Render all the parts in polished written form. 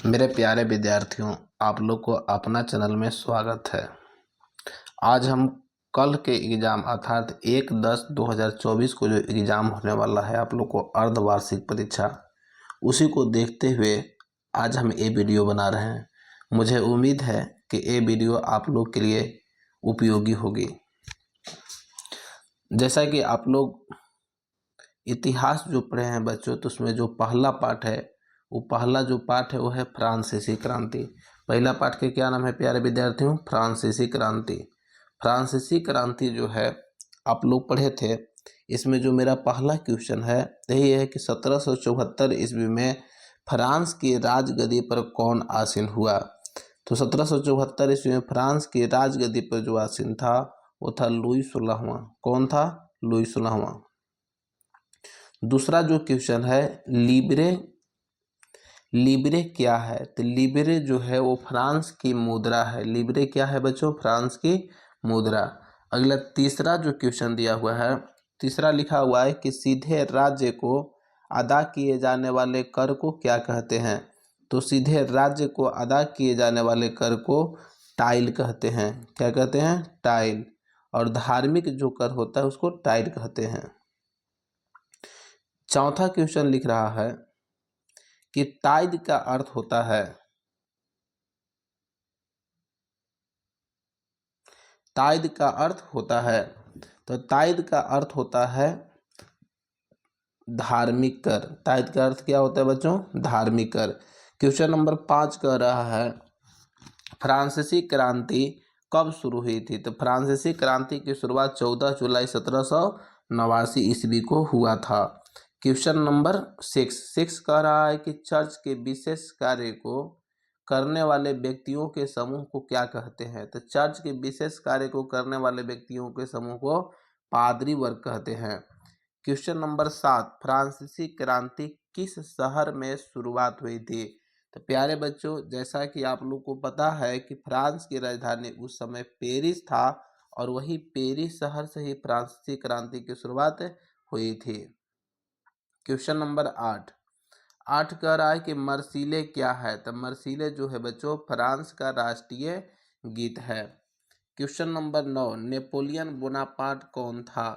मेरे प्यारे विद्यार्थियों, आप लोग को अपना चैनल में स्वागत है। आज हम कल के एग्ज़ाम अर्थात 1/10/2024 को जो एग्ज़ाम होने वाला है आप लोग को अर्धवार्षिक परीक्षा, उसी को देखते हुए आज हम ये वीडियो बना रहे हैं। मुझे उम्मीद है कि ये वीडियो आप लोग के लिए उपयोगी होगी। जैसा कि आप लोग इतिहास जो पढ़े हैं बच्चों, तो उसमें जो पहला पाठ है वो है फ्रांसीसी क्रांति। पहला पाठ के क्या नाम है प्यारे विद्यार्थियों? फ्रांसीसी क्रांति। फ्रांसीसी क्रांति जो है आप लोग पढ़े थे। इसमें जो मेरा पहला क्वेश्चन है यही है कि 1774 ईस्वी में फ्रांस की राजगद्दी पर कौन आसीन हुआ? तो 1774 ईस्वी में फ्रांस की राजगद्दी पर जो आसीन था वो था लुई 16वां। कौन था? लुई 16वां। दूसरा जो क्वेश्चन है लिब्रे क्या है? तो लिब्रे जो है वो फ्रांस की मुद्रा है। लिब्रे क्या है बच्चों? फ्रांस की मुद्रा। अगला तीसरा जो क्वेश्चन दिया हुआ है, तीसरा लिखा हुआ है कि सीधे राज्य को अदा किए जाने वाले कर को क्या कहते हैं? तो सीधे राज्य को अदा किए जाने वाले कर को टाइल कहते हैं। क्या कहते हैं? टाइल। और धार्मिक जो कर होता है उसको टाइल कहते हैं। चौथा क्वेश्चन लिख रहा है कि टाइड का अर्थ होता है, टाइड का अर्थ होता है, तो टाइड का अर्थ होता है धार्मिक कर। टाइड का अर्थ क्या होता है बच्चों? धार्मिक कर। क्वेश्चन नंबर 5 कह रहा है फ्रांसीसी क्रांति कब शुरू हुई थी? तो फ्रांसीसी क्रांति की शुरुआत 14 जुलाई 1789 ईस्वी को हुआ था। क्वेश्चन नंबर 6 कह रहा है कि चर्च के विशेष कार्य को करने वाले व्यक्तियों के समूह को क्या कहते हैं? तो चर्च के विशेष कार्य को करने वाले व्यक्तियों के समूह को पादरी वर्ग कहते हैं। क्वेश्चन नंबर 7 फ्रांसीसी क्रांति किस शहर में शुरुआत हुई थी? तो प्यारे बच्चों, जैसा कि आप लोग को पता है कि फ्रांस की राजधानी उस समय पेरिस था और वही पेरिस शहर से ही फ्रांसीसी क्रांति की शुरुआत हुई थी। क्वेश्चन नंबर 8 कह रहा है कि मर्सिले क्या है? तो मर्सिले जो है बच्चों फ्रांस का राष्ट्रीय गीत है। क्वेश्चन नंबर 9 नेपोलियन बोनापार्ट कौन था?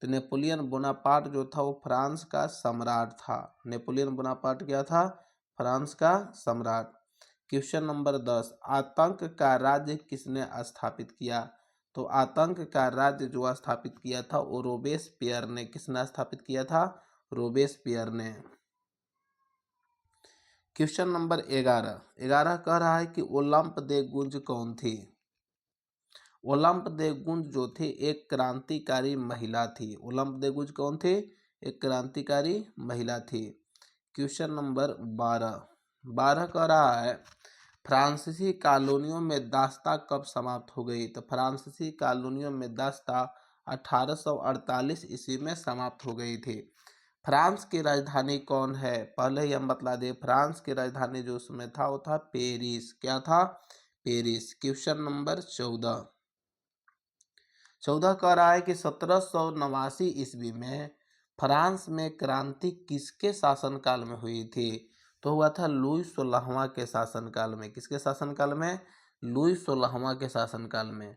तो नेपोलियन बोनापार्ट जो था वो फ्रांस का सम्राट था। नेपोलियन बोनापार्ट क्या था? फ्रांस का सम्राट। क्वेश्चन नंबर 10 आतंक का राज्य किसने स्थापित किया? तो आतंक का राज्य जो स्थापित किया था वो रोबेस्पियर ने। किसने स्थापित किया था? रोबेस्पियर ने। क्वेश्चन नंबर 11 कह रहा है कि ओलंप दे गुंज कौन थी? ओलंप दे गुंज जो थी एक क्रांतिकारी महिला थी। ओलंप दे गुंज कौन थी? एक क्रांतिकारी महिला थी। क्वेश्चन नंबर 12 कह रहा है फ्रांसीसी कॉलोनियों में दास्ता कब समाप्त हो गई? तो फ्रांसीसी कॉलोनियों में दास्ता 1848 ईस्वी में समाप्त हो गई थी। फ्रांस की राजधानी कौन है? पहले ही हम बतला दे, फ्रांस की राजधानी जो उसमें था वो था पेरिस। क्या था? पेरिस। क्वेश्चन नंबर 14 कह रहा है कि 1789 ईस्वी में फ्रांस में क्रांति किसके शासनकाल में हुई थी? तो हुआ था लुई 16वां के शासनकाल में। किसके शासनकाल में? लुई 16वां के शासनकाल में।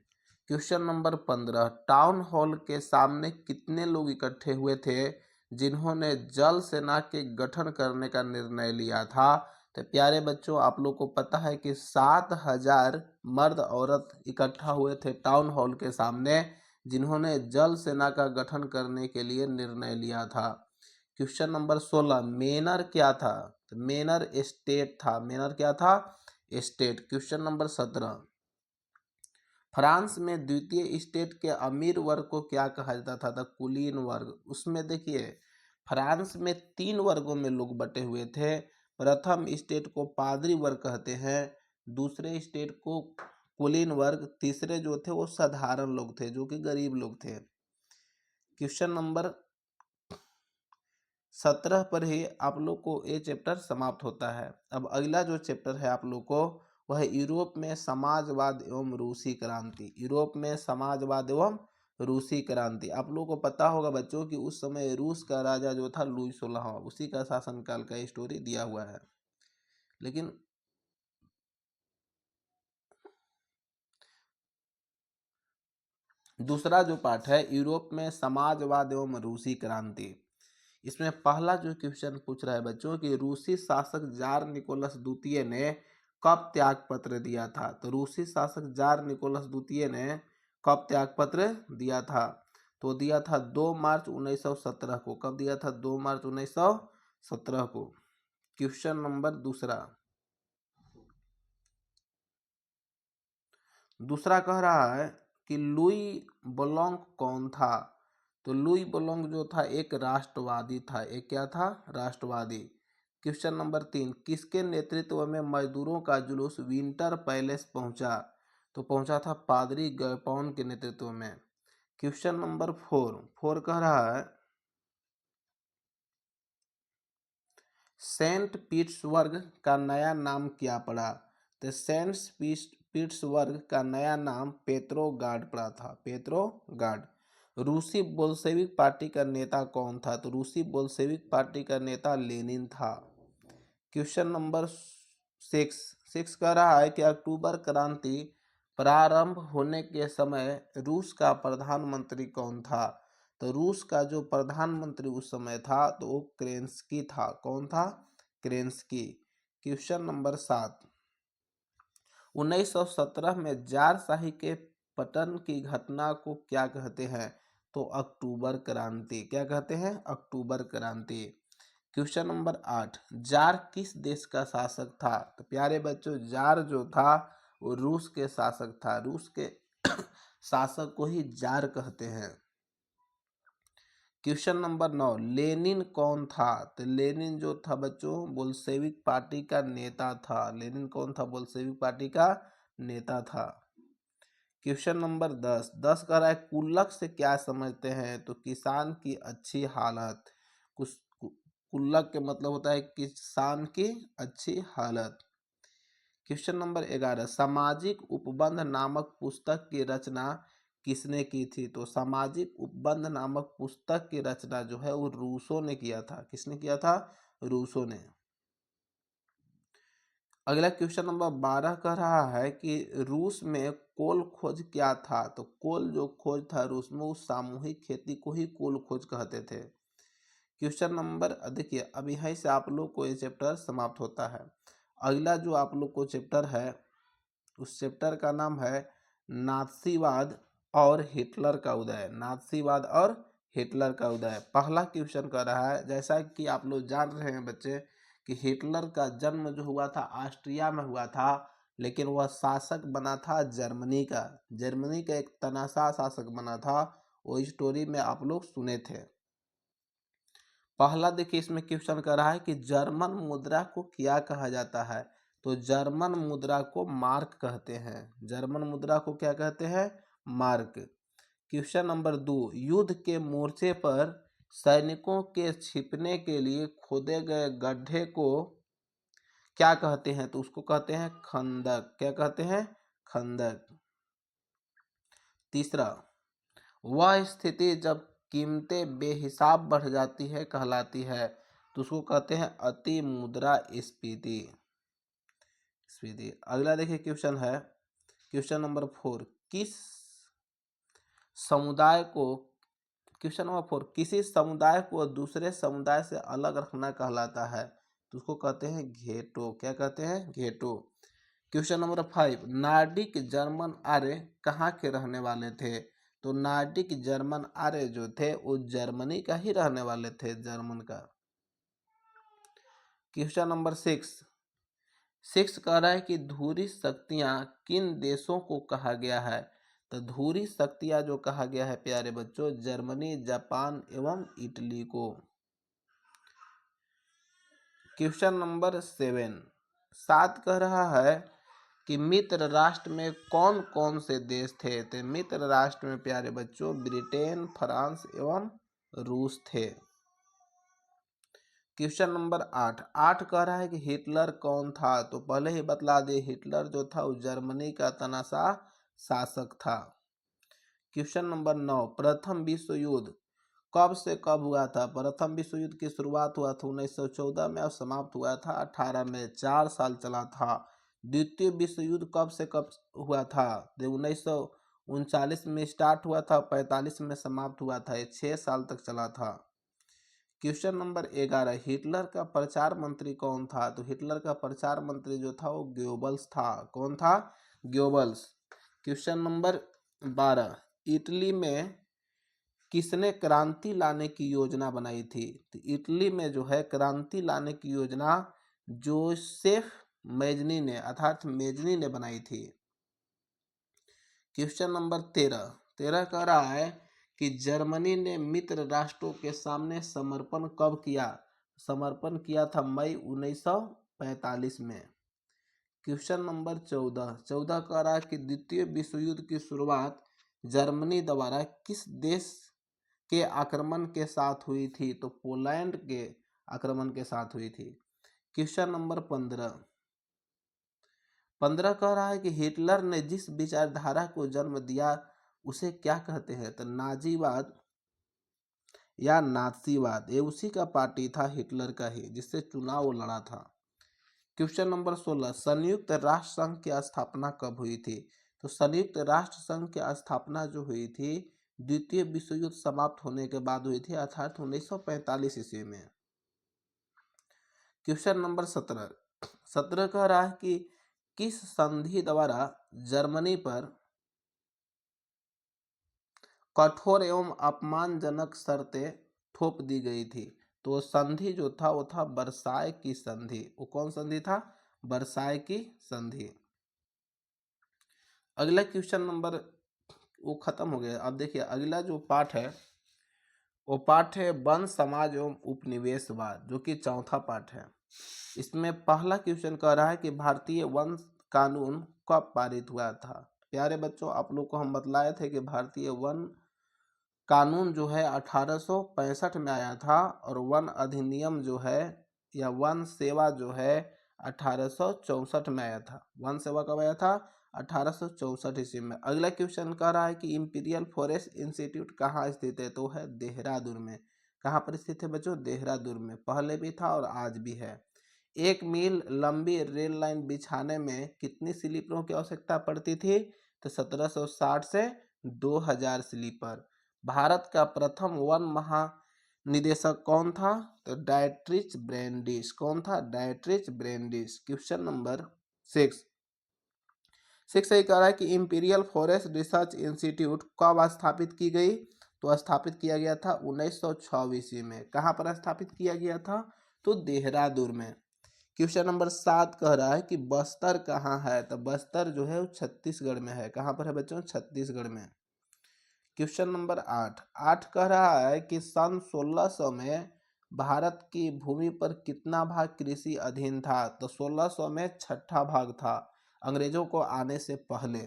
क्वेश्चन नंबर 15 टाउन हॉल के सामने कितने लोग इकट्ठे हुए थे जिन्होंने जल सेना के गठन करने का निर्णय लिया था? तो प्यारे बच्चों, आप लोग को पता है कि 7000 मर्द औरत इकट्ठा हुए थे टाउन हॉल के सामने जिन्होंने जल सेना का गठन करने के लिए निर्णय लिया था। क्वेश्चन नंबर 16 मेनर क्या था? तो मेनर एस्टेट था। मेनर क्या था? एस्टेट। क्वेश्चन नंबर 17 फ्रांस में द्वितीय स्टेट के अमीर वर्ग को क्या कहा जाता था? द कुलीन वर्ग। उसमें देखिए फ्रांस में 3 वर्गों में लोग बटे हुए थे। प्रथम स्टेट को पादरी वर्ग कहते हैं, दूसरे स्टेट को कुलीन वर्ग, तीसरे जो थे वो साधारण लोग थे जो कि गरीब लोग थे। क्वेश्चन नंबर 17 पर ही आप लोग को ये चैप्टर समाप्त होता है। अब अगला जो चैप्टर है आप लोग को वह है यूरोप में समाजवाद एवं रूसी क्रांति। यूरोप में समाजवाद एवं रूसी क्रांति। आप लोग को पता होगा बच्चों कि उस समय रूस का राजा जो था लुई 16वां, उसी का शासनकाल का स्टोरी दिया हुआ है। लेकिन दूसरा जो पाठ है यूरोप में समाजवाद एवं रूसी क्रांति। इसमें पहला जो क्वेश्चन पूछ रहा है बच्चों कि रूसी शासक जार निकोलस द्वितीय ने कब त्याग पत्र दिया था। तो रूसी शासक जार निकोलस द्वितीय ने कब त्याग पत्र दिया था। तो दिया था 2 मार्च 1917 को। कब दिया था? 2 मार्च 1917 को। क्वेश्चन नंबर दूसरा कह रहा है कि लुई ब्लॉन्क कौन था। तो लुई ब्लॉन्क जो था एक राष्ट्रवादी था। एक क्या था? राष्ट्रवादी। क्वेश्चन नंबर 3, किसके नेतृत्व में मजदूरों का जुलूस विंटर पैलेस पहुंचा। तो पहुंचा था पादरी गैपॉन के नेतृत्व में। क्वेश्चन नंबर 4 कह रहा है सेंट पीटर्सबर्ग का नया नाम क्या पड़ा। तो सेंट पीटर्सबर्ग का नया नाम पेत्रोगार्ड पड़ा था। पेत्रोगार्ड। रूसी बोल्शेविक पार्टी का नेता कौन था। तो रूसी बोल्शेविक पार्टी का नेता लेनिन था। क्वेश्चन नंबर 6 कह रहा है कि अक्टूबर क्रांति प्रारंभ होने के समय रूस का प्रधानमंत्री कौन था। तो रूस का जो प्रधानमंत्री उस समय था तो वो केरेंस्की था। कौन था? केरेंस्की। क्वेश्चन नंबर 7, 1917 में जार शाही के पतन की घटना को क्या कहते हैं। तो अक्टूबर क्रांति। क्या कहते हैं? अक्टूबर क्रांति। क्वेश्चन नंबर 8, जार किस देश का शासक था। तो प्यारे बच्चों जार जो था वो रूस के शासक था। रूस के शासक को ही जार कहते हैं। क्वेश्चन नंबर 9, लेनिन कौन था। तो लेनिन जो था बच्चों बोल्शेविक पार्टी का नेता था। लेनिन कौन था? बोल्शेविक पार्टी का नेता था। क्वेश्चन नंबर 10 कह रहा है कुल्लक से क्या समझते हैं। तो किसान की अच्छी हालत। कुल्लक के मतलब होता है किसान की अच्छी हालत। क्वेश्चन नंबर 11, सामाजिक उपबंध नामक पुस्तक की रचना किसने की थी। तो सामाजिक उपबंध नामक पुस्तक की रचना जो है वो रूसो ने किया था। किसने किया था? रूसो ने। अगला क्वेश्चन नंबर 12 कह रहा है कि रूस में कोल खोज क्या था। तो कोल जो खोज था रूस में उस सामूहिक खेती को ही कोल खोज कहते थे। क्वेश्चन नंबर देखिए अब यहीं से आप लोग को ये चैप्टर समाप्त होता है। अगला जो आप लोग को चैप्टर है उस चैप्टर का नाम है नाथसीवाद और हिटलर का उदय। नाथसीवाद और हिटलर का उदय। पहला क्वेश्चन कर रहा है जैसा कि आप लोग जान रहे हैं बच्चे कि हिटलर का जन्म जो हुआ था ऑस्ट्रिया में हुआ था, लेकिन वह शासक बना था जर्मनी का। जर्मनी का एक तनाशाह शासक बना था। वो स्टोरी में आप लोग सुने थे। पहला देखिए इसमें क्वेश्चन कर रहा है कि जर्मन मुद्रा को क्या कहा जाता है। तो जर्मन मुद्रा को मार्क कहते हैं। जर्मन मुद्रा को क्या कहते हैं? मार्क। क्वेश्चन नंबर 2, युद्ध के मोर्चे पर सैनिकों के छिपने के लिए खोदे गए गड्ढे को क्या कहते हैं। तो उसको कहते हैं खंदक। क्या कहते हैं? खंदक। तीसरा, वह स्थिति जब कीमतें बेहिसाब बढ़ जाती है कहलाती है। तो उसको कहते हैं अति मुद्रास्फीति। अगला देखिए क्वेश्चन है क्वेश्चन नंबर 4, किस समुदाय को क्वेश्चन नंबर 4, किसी समुदाय को दूसरे समुदाय से अलग रखना कहलाता है। तो उसको कहते हैं घेटो। क्या कहते हैं? Ghetto. Question number 5, Nordic German आर्य कहाँ के रहने वाले थे। तो नार्डिक जर्मन आर्य जो थे वो जर्मनी का ही रहने वाले थे। जर्मन का। क्वेश्चन नंबर 6 कह रहा है कि धुरी शक्तियां किन देशों को कहा गया है। तो धुरी शक्तियां जो कहा गया है प्यारे बच्चों जर्मनी, जापान एवं इटली को। क्वेश्चन नंबर 7 कह रहा है कि मित्र राष्ट्र में कौन कौन से देश थे। तो मित्र राष्ट्र में प्यारे बच्चों ब्रिटेन, फ्रांस एवं रूस थे। क्वेश्चन नंबर 8 कह रहा है कि हिटलर कौन था। तो पहले ही बतला दे हिटलर जो था वो जर्मनी का तनाशाह शासक था। क्वेश्चन नंबर 9, प्रथम विश्व युद्ध कब से कब हुआ था। प्रथम विश्व युद्ध की शुरुआत हुआ था 1914 में और समाप्त हुआ था 18 में। 4 साल चला था। द्वितीय विश्व युद्ध कब से कब हुआ था। 19 39 में स्टार्ट हुआ था, 45 में समाप्त हुआ था। ये 6 साल तक चला था। क्वेश्चन नंबर 11, हिटलर का प्रचार मंत्री कौन था? तो हिटलर का प्रचार मंत्री जो था वो गोबल्स था। कौन था? गोबल्स। क्वेश्चन नंबर 12, इटली में किसने क्रांति लाने की योजना बनाई थी? तो इटली में जो है क्रांति लाने की योजना जोसेफ मेजनी ने अर्थात मेजनी ने बनाई थी। क्वेश्चन नंबर 13 कह रहा है कि जर्मनी ने मित्र राष्ट्रों के सामने समर्पण कब किया? समर्पण किया था मई 1945 में। क्वेश्चन नंबर 14 कह रहा है कि द्वितीय विश्व युद्ध की शुरुआत जर्मनी द्वारा किस देश के आक्रमण के साथ हुई थी? तो पोलैंड के आक्रमण के साथ हुई थी। क्वेश्चन नंबर 15 कह रहा है कि हिटलर ने जिस विचारधारा को जन्म दिया उसे क्या कहते हैं? तो नाजीवाद या नाथसीवाद। ये उसी का पार्टी था, हिटलर का ही, जिससे चुनाव वो लड़ा था। क्वेश्चन नंबर 16, संयुक्त राष्ट्र संघ की स्थापना कब हुई थी? तो संयुक्त राष्ट्र संघ की स्थापना जो हुई थी द्वितीय विश्व युद्ध समाप्त होने के बाद हुई थी, अर्थात 1945 ईस्वी में। क्वेश्चन नंबर 17 कह रहा है कि किस संधि द्वारा जर्मनी पर कठोर एवं अपमानजनक शर्तें थोप दी गई थी? तो संधि जो था वो था वर्साय की संधि। वो कौन संधि था? वर्साय की संधि। अगला क्वेश्चन नंबर, वो खत्म हो गया। अब देखिए अगला जो पाठ है वो पाठ है वन समाज एवं उपनिवेशवाद, जो कि चौथा पाठ है। इसमें पहला क्वेश्चन कह रहा है कि भारतीय वन कानून कब पारित हुआ था? प्यारे बच्चों, आप लोग को हम बतलाए थे कि भारतीय वन कानून जो है 1865 में आया था, और वन अधिनियम जो है या वन सेवा जो है 1864 में आया था। वन सेवा कब आया था? 1864 ईस्वी में। अगला क्वेश्चन कह रहा है कि इंपीरियल फॉरेस्ट इंस्टीट्यूट कहाँ स्थित है? तो है देहरादून में। कहाँ पर स्थित है बच्चों? देहरादून में। पहले भी था और आज भी है। 1 मील लंबी रेल लाइन बिछाने में कितनी स्लीपरों की आवश्यकता पड़ती थी? तो 1760 से 2000 स्लीपर। भारत का प्रथम वन महानिदेशक कौन था? तो डायट्रिच ब्रैंडिस। कौन था? Dietrich Brandeis. क्वेश्चन नंबर 6 ये कह रहा है कि इंपीरियल फॉरेस्ट रिसर्च इंस्टीट्यूट कब स्थापित की गई? तो स्थापित किया गया था 1906 ईस्वी में। कहाँ पर स्थापित किया गया था? तो देहरादून में। क्वेश्चन नंबर 7 कह रहा है कि बस्तर कहाँ है? तो बस्तर जो है वो छत्तीसगढ़ में है। कहाँ पर है बच्चों? छत्तीसगढ़ में। क्वेश्चन नंबर 8 कह रहा है कि सन 1600 में भारत की भूमि पर कितना भाग कृषि अधीन था? तो 1600 में 6ठा भाग था, अंग्रेजों को आने से पहले।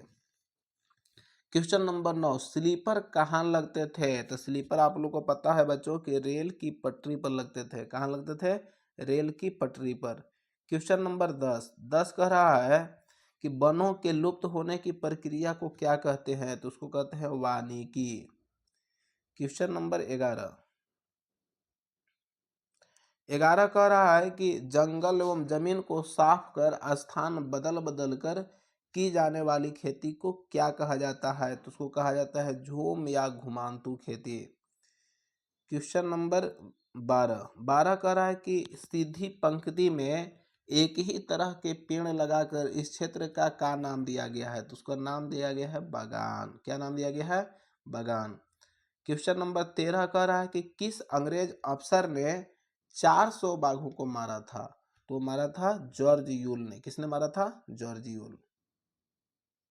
क्वेश्चन नंबर 9, स्लीपर कहाँ लगते थे? तो स्लीपर आप लोग को पता है बच्चों कि रेल की पटरी पर लगते थे। कहाँ लगते थे? रेल की पटरी पर। क्वेश्चन नंबर 10 कह रहा है कि वनों के लुप्त होने की प्रक्रिया को क्या कहते हैं? तो उसको कहते हैं वानिकी। क्वेश्चन नंबर 11 कह रहा है कि जंगल एवं जमीन को साफ कर स्थान बदल बदल कर की जाने वाली खेती को क्या कहा जाता है? तो उसको कहा जाता है झूम या घुमांतू खेती। क्वेश्चन नंबर 12 कह रहा है कि सीधी पंक्ति में एक ही तरह के पेड़ लगाकर इस क्षेत्र का नाम दिया गया है? तो उसका नाम दिया गया है बागान। क्या नाम दिया गया है? बागान। क्वेश्चन नंबर 13 कह रहा है कि किस अंग्रेज अफसर ने 400 बाघों को मारा था? तो मारा था जॉर्ज यूल ने। किसने मारा था? George Yule.